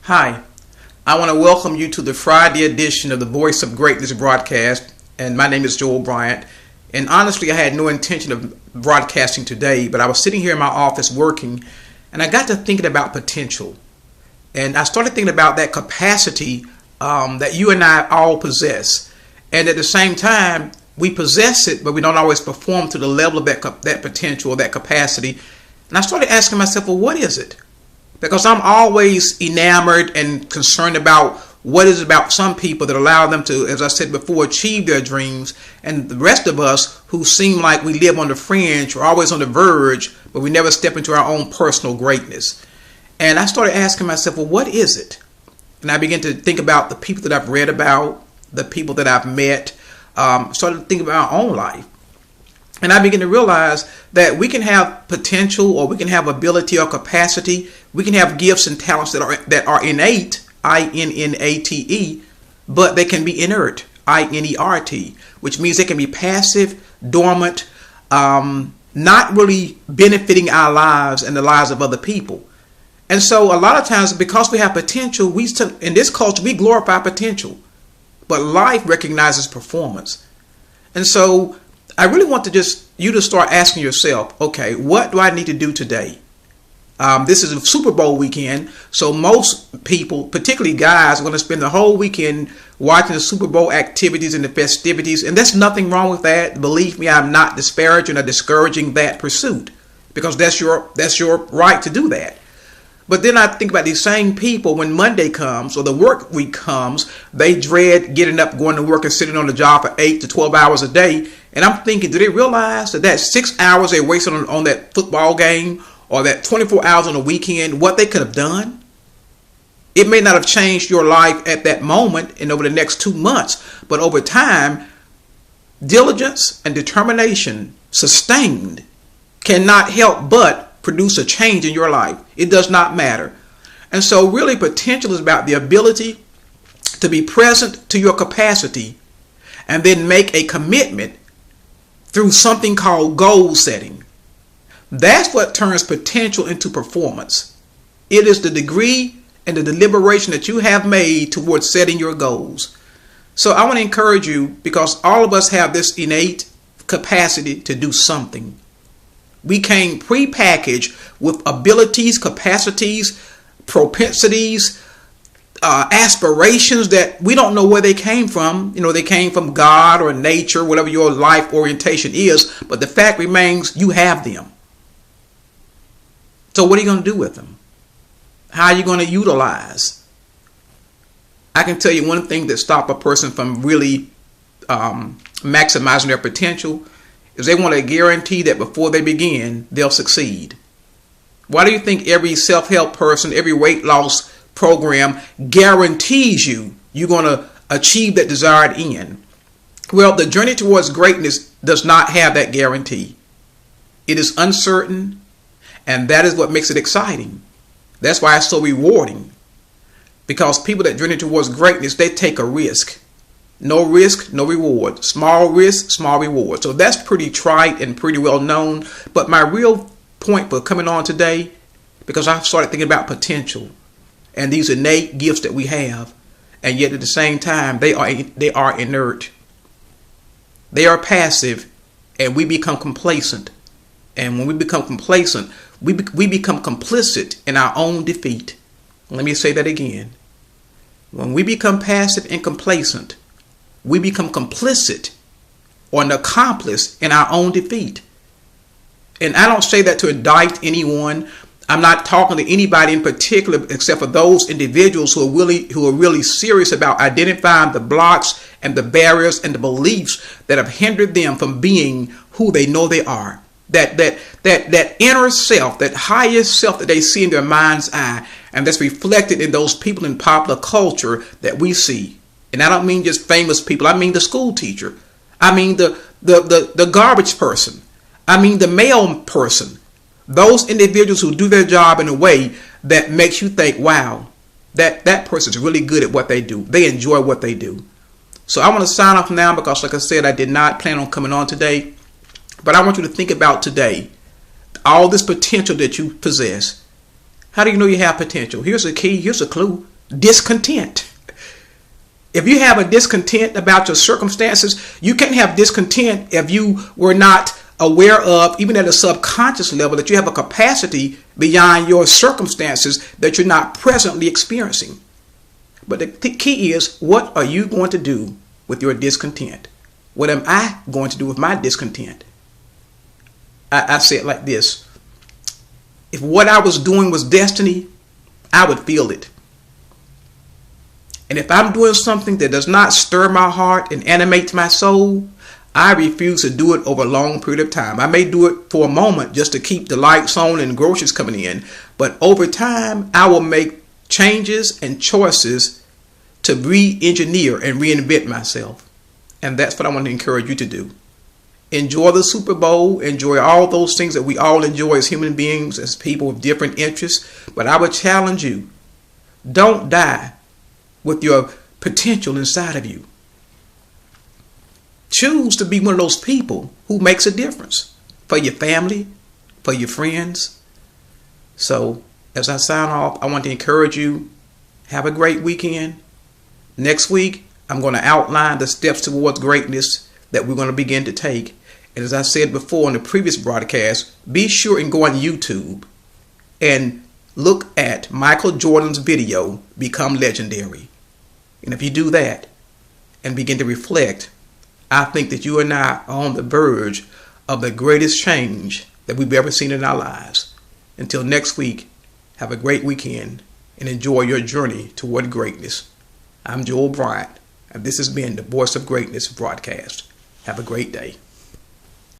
Hi, I want to welcome you to the Friday edition of the Voice of Greatness broadcast, and my name is Joel Bryant. And honestly, I had no intention of broadcasting today, but I was sitting here in my office working, and I got to thinking about potential. And I started thinking about that capacity that you and I all possess. And at the same time, we possess it, but we don't always perform to the level of that potential or that capacity. And I started asking myself, well, what is it? Because I'm always enamored and concerned about what is about some people that allow them to, as I said before, achieve their dreams. And the rest of us who seem like we live on the fringe or always on the verge, but we never step into our own personal greatness. And I started asking myself, well, what is it? And I began to think about the people that I've read about, the people that I've met, started thinking about my own life. And I began to realize that we can have potential, or we can have ability or capacity. We can have gifts and talents that are innate, I-N-N-A-T-E, but they can be inert, I-N-E-R-T, which means they can be passive, dormant, not really benefiting our lives and the lives of other people. And so a lot of times, because we have potential, in this culture, we glorify potential, but life recognizes performance. And so I really want you to start asking yourself, okay, what do I need to do today? This is a Super Bowl weekend, so most people, particularly guys, are going to spend the whole weekend watching the Super Bowl activities and the festivities, and there's nothing wrong with that. Believe me, I'm not disparaging or discouraging that pursuit, because that's your right to do that. But then I think about these same people when Monday comes or the work week comes, they dread getting up, going to work, and sitting on the job for 8 to 12 hours a day. And I'm thinking, do they realize that 6 hours they wasted on that football game or that 24 hours on the weekend, what they could have done? It may not have changed your life at that moment and over the next 2 months, but over time, diligence and determination sustained cannot help but produce a change in your life. It does not matter. And so really, potential is about the ability to be present to your capacity and then make a commitment through something called goal setting. That's what turns potential into performance. It is the degree and the deliberation that you have made towards setting your goals. So I want to encourage you, because all of us have this innate capacity to do something. We came prepackaged with abilities, capacities, propensities, aspirations that we don't know where they came from. You know, they came from God or nature, whatever your life orientation is. But the fact remains, you have them. So what are you going to do with them? How are you going to utilize? I can tell you one thing that stops a person from really maximizing their potential is they want to guarantee that before they begin, they'll succeed. Why do you think every self-help person, every weight loss program guarantees you're going to achieve that desired end? Well, the journey towards greatness does not have that guarantee. It is uncertain, and that is what makes it exciting. That's why it's so rewarding. Because people that journey towards greatness, they take a risk. No risk, no reward. Small risk, small reward. So that's pretty trite and pretty well known. But my real point for coming on today, because I've started thinking about potential and these innate gifts that we have, and yet at the same time they are inert. They are passive, and we become complacent. And when we become complacent, we become complicit in our own defeat. Let me say that again. When we become passive and complacent, we become complicit or an accomplice in our own defeat. And I don't say that to indict anyone. I'm not talking to anybody in particular, except for those individuals who are really serious about identifying the blocks and the barriers and the beliefs that have hindered them from being who they know they are. That inner self, that highest self that they see in their mind's eye, and that's reflected in those people in popular culture that we see. And I don't mean just famous people. I mean the school teacher. I mean the garbage person. I mean the mail person. Those individuals who do their job in a way that makes you think, wow, that person's really good at what they do. They enjoy what they do. So I want to sign off now because, like I said, I did not plan on coming on today. But I want you to think about today all this potential that you possess. How do you know you have potential? Here's a key. Here's a clue. discontent. If you have a discontent about your circumstances, you can't have discontent if you were not aware of, even at a subconscious level, that you have a capacity beyond your circumstances that you're not presently experiencing. But the key is, what are you going to do with your discontent? What am I going to do with my discontent? I say it like this. If what I was doing was destiny, I would feel it. And if I'm doing something that does not stir my heart and animate my soul, I refuse to do it over a long period of time. I may do it for a moment just to keep the lights on and groceries coming in. But over time, I will make changes and choices to re-engineer and reinvent myself. And that's what I want to encourage you to do. Enjoy the Super Bowl. Enjoy all those things that we all enjoy as human beings, as people with different interests. But I would challenge you, don't die with your potential inside of you. Choose to be one of those people who makes a difference for your family, for your friends. So as I sign off, I want to encourage you, have a great weekend. Next week, I'm going to outline the steps towards greatness that we're going to begin to take. And as I said before in the previous broadcast, be sure and go on YouTube and look at Michael Jordan's video, Become Legendary. And if you do that and begin to reflect, I think that you and I are on the verge of the greatest change that we've ever seen in our lives. Until next week, have a great weekend and enjoy your journey toward greatness. I'm Joel Bryant, and this has been the Voice of Greatness broadcast. Have a great day.